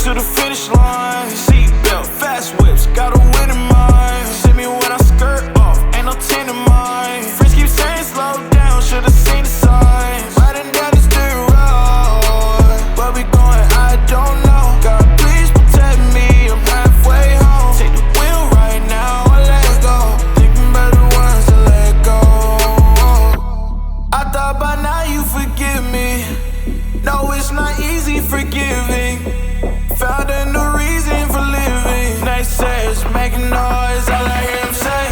to the finish line. Seatbelt, fast whips, got a win in mind. See me when I skirt off, ain't no 10 in mine. Friends keep saying slow down, should've seen the signs. Riding down this dirt road, where we going, I don't know. God, please protect me, I'm halfway home. Take the wheel right now, I let go. Thinking about the ones to let go. I thought by now you forgive me. No, it's not easy forgiving. Found a new reason for living. Naysayers making noise, all I hear them say.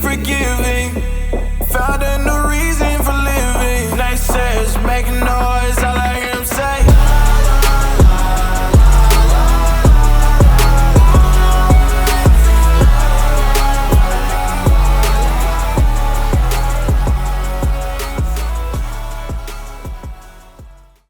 Forgive